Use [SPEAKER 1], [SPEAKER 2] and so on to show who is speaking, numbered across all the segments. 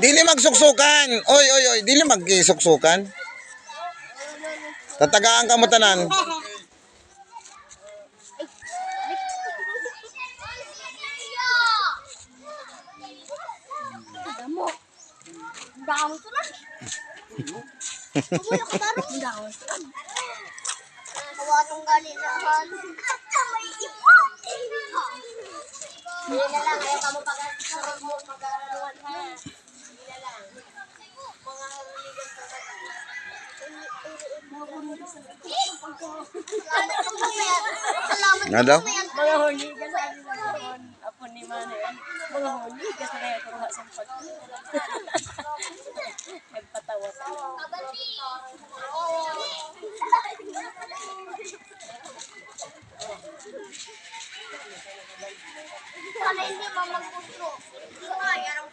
[SPEAKER 1] Dili magsuksukan. Oy, oy, oy, dili magkisuksukan. Tatagaan ka mo tanan.
[SPEAKER 2] Kawatong galilahan. Hindi na lang, ayaw ka mo pag-sarap mo, pag-araluan ha. Hindi na lang. Mga haruligan pa ba?
[SPEAKER 1] Nga daw?
[SPEAKER 3] Mga huli ka sa akin ako ni Manuel. Mga huli ka sa kaya kuha sa pag. Nagpatawa pa.
[SPEAKER 2] Sana hindi mo magputro. Hindi ko nga, yarang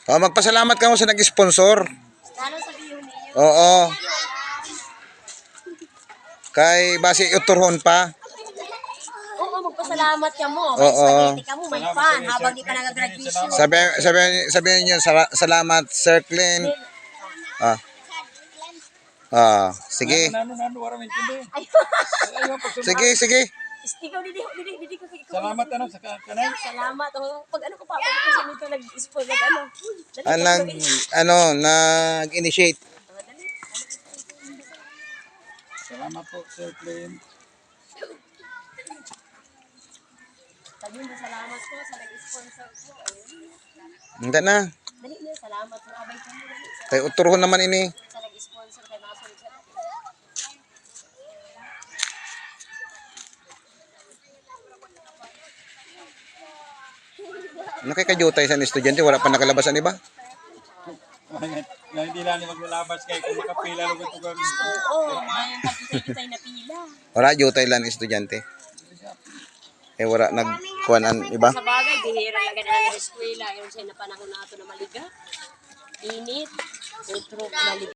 [SPEAKER 1] Magpasalamat ka mo sa nag-sponsor.
[SPEAKER 2] lalo sa biyong niyo.
[SPEAKER 1] Oo. Kay basi uturhon pa.
[SPEAKER 3] Oo, magpasalamat ka mo. May
[SPEAKER 1] Oo.
[SPEAKER 3] spaghetti ka mo, may pan, habang di pa nag-graduation.
[SPEAKER 1] Sabi niyo salamat Sir Clint. Sige. Sige.
[SPEAKER 3] Ikaw, didi ko.
[SPEAKER 4] Salamat ano sa kanay.
[SPEAKER 3] Salamat. Oh, pag ano ko pa, pag kasi nito nag-sponsor, nag-ano.
[SPEAKER 1] Nag-initiate.
[SPEAKER 4] Salamat po, Sir Clint.
[SPEAKER 3] Sabihin mo, salamat po sa nag-sponsor po.
[SPEAKER 1] Hindi na.
[SPEAKER 3] Dali na, salamat po. Abay ka mo, dali.
[SPEAKER 1] Kay uturhon naman ini.
[SPEAKER 3] Sa nag-sponsor kay mga sulit.
[SPEAKER 1] Ano kay kajutay sa estudyante wala pa nakalabasan iba?
[SPEAKER 4] Na hindi lang maglalabas kay kung makapila lugo ito kang
[SPEAKER 3] Oo, mayroon kapitay na pila.
[SPEAKER 1] Wala jutay lang estudyante. Wala nagkuanan iba.
[SPEAKER 3] Sa bagay, bihira lang ganun ang eskwela. Yung siya na panahon na ito na maliga. Init. Utro, maliga.